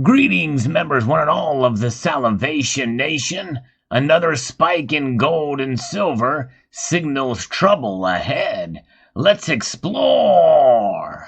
Greetings, members, one and all of the Salivation Nation. Another spike in gold and silver signals trouble ahead. Let's explore!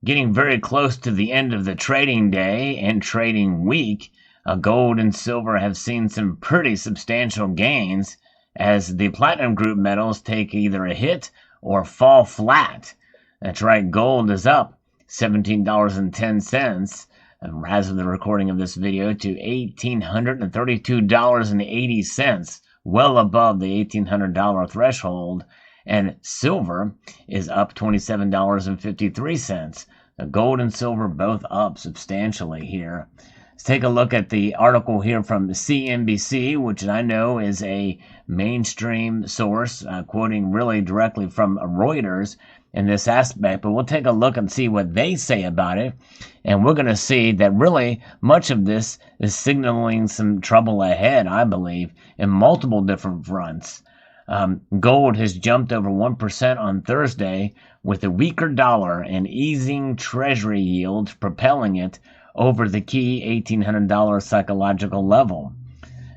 Getting very close to the end of the trading day and trading week, gold and silver have seen some pretty substantial gains as the platinum group metals take either a hit or fall flat. That's right, gold is up $17.10 as of the recording of this video to $1,832.80, well above the $1,800 threshold. And silver is up $27.53. Gold and silver both up substantially here. Let's take a look at the article here from CNBC, which I know is a mainstream source, quoting really directly from Reuters in this aspect. But we'll take a look and see what they say about it. And we're going to see that really much of this is signaling some trouble ahead, I believe, in multiple different fronts. Gold has jumped over 1% on Thursday with a weaker dollar and easing treasury yields propelling it over the key $1,800 psychological level.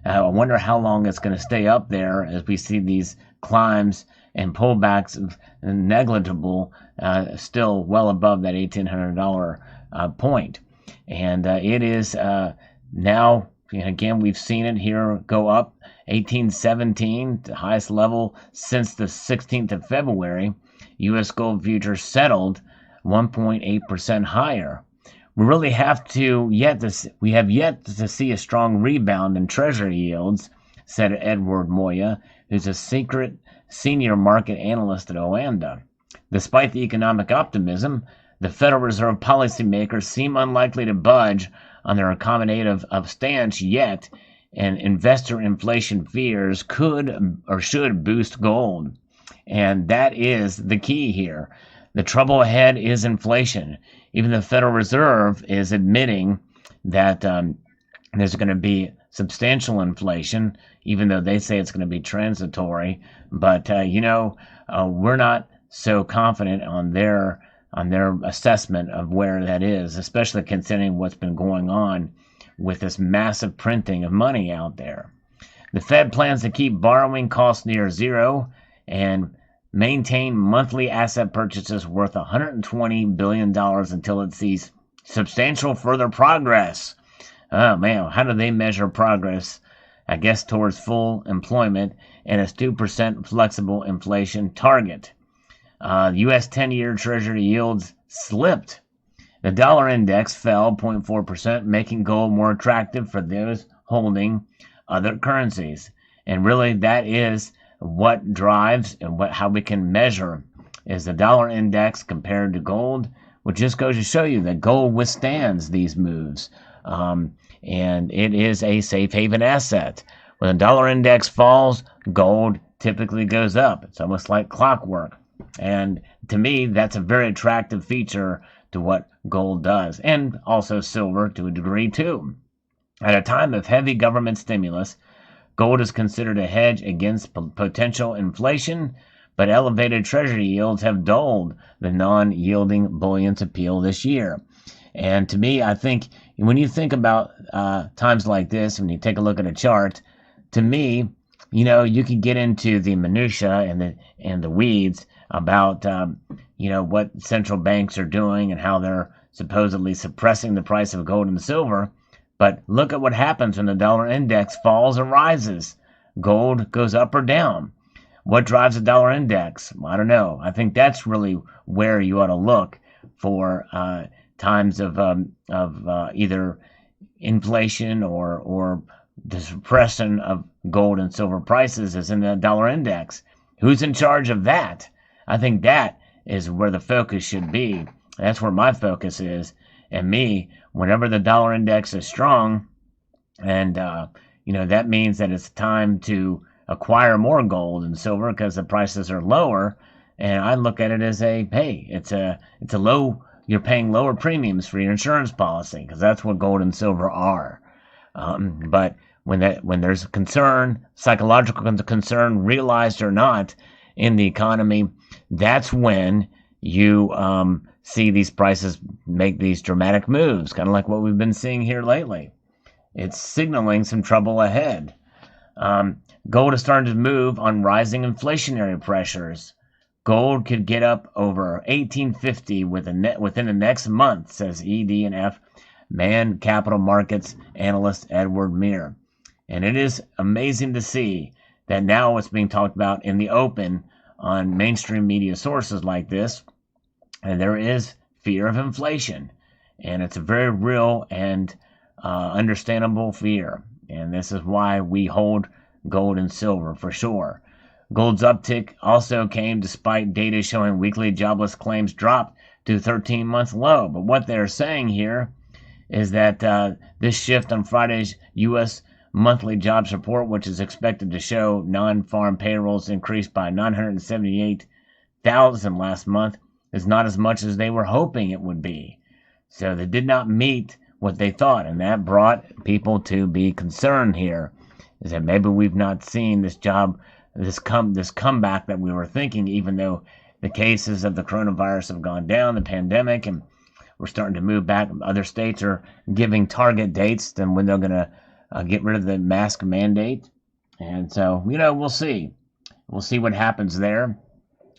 I wonder how long it's going to stay up there as we see these climbs and pullbacks negligible, still well above that $1,800 point. And it is now, again, we've seen it here go up 1817, the highest level since the 16th of February. U.S. gold futures settled 1.8% higher. We really have yet to see a strong rebound in treasury yields, said Edward Moya, who's a senior market analyst at Oanda. Despite the economic optimism, the Federal Reserve policymakers seem unlikely to budge on their accommodative stance yet, and investor inflation fears could or should boost gold. And that is the key here. The trouble ahead is inflation. Even the Federal Reserve is admitting that there's going to be substantial inflation, even though they say it's going to be transitory. But, we're not so confident on their assessment of where that is, especially considering what's been going on with this massive printing of money out there. The Fed plans to keep borrowing costs near zero and maintain monthly asset purchases worth $120 billion until it sees substantial further progress. Oh man, how do they measure progress? I guess towards full employment and its 2% flexible inflation target. U.S. 10-year Treasury yields slipped. The dollar index fell 0.4%, making gold more attractive for those holding other currencies. And really, that is what drives and how we can measure is the dollar index compared to gold, which just goes to show you that gold withstands these moves. And it is a safe haven asset. When the dollar index falls, gold typically goes up. It's almost like clockwork. And to me, that's a very attractive feature to what gold does, and also silver to a degree too. At a time of heavy government stimulus, gold is considered a hedge against potential inflation, but elevated treasury yields have dulled the non-yielding bullion's appeal this year. And to me, I think when you think about times like this, when you take a look at a chart, to me, you can get into the minutia and the weeds about what central banks are doing and how they're supposedly suppressing the price of gold and silver. But look at what happens when the dollar index falls or rises. Gold goes up or down. What drives the dollar index? I don't know. I think that's really where you ought to look for times of either inflation or the suppression of gold and silver prices is in the dollar index. Who's in charge of that? I think that is where the focus should be. That's where my focus is. And me, whenever the dollar index is strong, and that means that it's time to acquire more gold and silver because the prices are lower. And I look at it as it's a low. You're paying lower premiums for your insurance policy because that's what gold and silver are. But when there's concern, psychological concern, realized or not, in the economy, that's when you see these prices make these dramatic moves, kind of like what we've been seeing here lately. It's signaling some trouble ahead. Gold is starting to move on rising inflationary pressures. Gold could get up over 1850 within the next month, says ED&F Man Capital Markets analyst Edward Meir. And it is amazing to see that now it's being talked about in the open on mainstream media sources like this. And there is fear of inflation. And it's a very real and understandable fear. And this is why we hold gold and silver for sure. Gold's uptick also came despite data showing weekly jobless claims dropped to 13-month low. But what they're saying here is that this shift on Friday's U.S. monthly jobs report, which is expected to show non-farm payrolls increased by 978,000 last month, is not as much as they were hoping it would be. So they did not meet what they thought, and that brought people to be concerned here, is that maybe we've not seen this comeback that we were thinking, even though the cases of the coronavirus have gone down, the pandemic, and we're starting to move back. Other states are giving target dates than when they're going to get rid of the mask mandate. And so, we'll see. We'll see what happens there.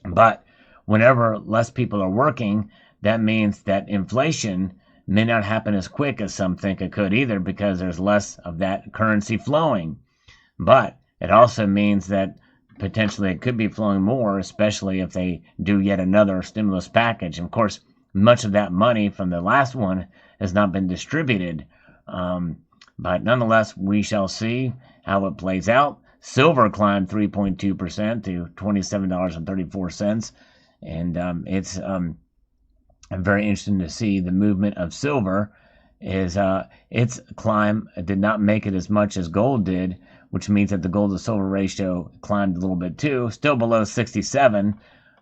But whenever less people are working, that means that inflation may not happen as quick as some think it could either, because there's less of that currency flowing. But it also means that potentially it could be flowing more, especially if they do yet another stimulus package. And of course, much of that money from the last one has not been distributed. But nonetheless, we shall see how it plays out. Silver climbed 3.2% to $27.34. And it's very interesting to see the movement of silver. Is its climb did not make it as much as gold did, which means that the gold to silver ratio climbed a little bit too, still below 67,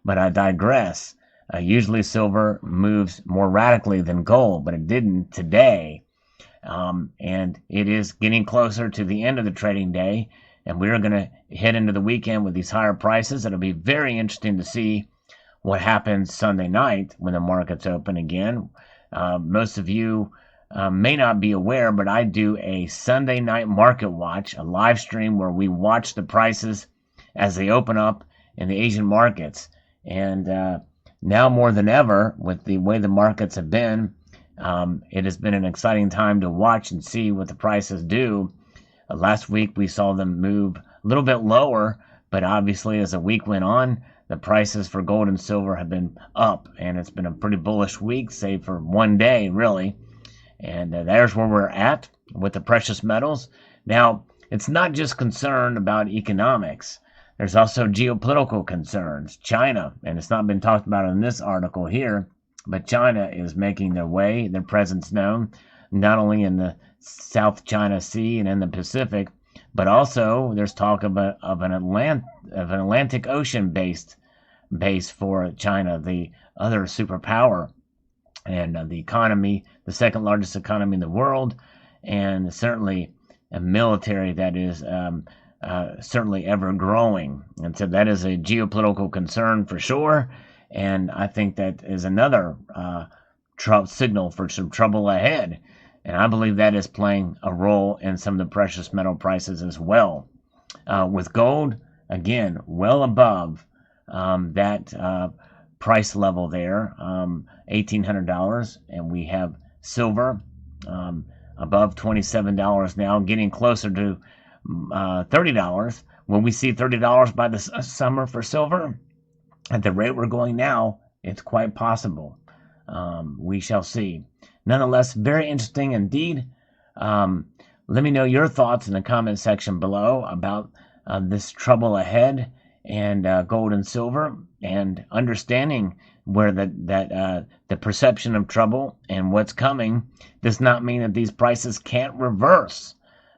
but I digress. Usually silver moves more radically than gold, but it didn't today. And it is getting closer to the end of the trading day, and we're going to head into the weekend with these higher prices. It'll be very interesting to see what happens Sunday night when the markets open again. Most of you may not be aware, but I do a Sunday night market watch, a live stream where we watch the prices as they open up in the Asian markets. And now more than ever, with the way the markets have been, it has been an exciting time to watch and see what the prices do. Last week we saw them move a little bit lower, but obviously as the week went on, the prices for gold and silver have been up, and it's been a pretty bullish week, save for one day, really. And there's where we're at with the precious metals. Now, it's not just concern about economics. There's also geopolitical concerns. China, and it's not been talked about in this article here, but China is making their presence known, not only in the South China Sea and in the Pacific, but also there's talk of an Atlantic Ocean base for China, the other superpower, and the economy, the second largest economy in the world, and certainly a military that is certainly ever growing. And so that is a geopolitical concern for sure. And I think that is another signal for some trouble ahead. And I believe that is playing a role in some of the precious metal prices as well. With gold, again, well above that price level there, $1,800. And we have silver above $27 now, getting closer to $30. Will we see $30 by the summer for silver? At the rate we're going now, it's quite possible. We shall see. Nonetheless, very interesting indeed. Let me know your thoughts in the comment section below about this trouble ahead and gold and silver, and understanding where the perception of trouble and what's coming does not mean that these prices can't reverse.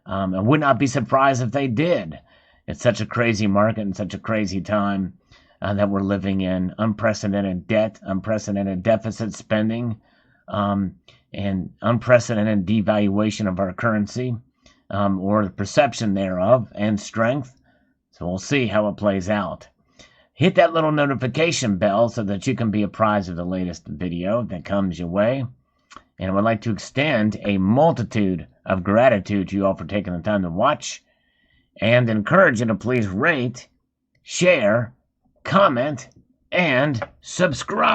I would not be surprised if they did. It's such a crazy market and such a crazy time that we're living in. Unprecedented debt, unprecedented deficit spending, and unprecedented devaluation of our currency. or the perception thereof, and strength. So we'll see how it plays out. Hit that little notification bell so that you can be apprised of the latest video that comes your way. And I would like to extend a multitude of gratitude to you all for taking the time to watch, and encourage you to please rate, share, comment, and subscribe.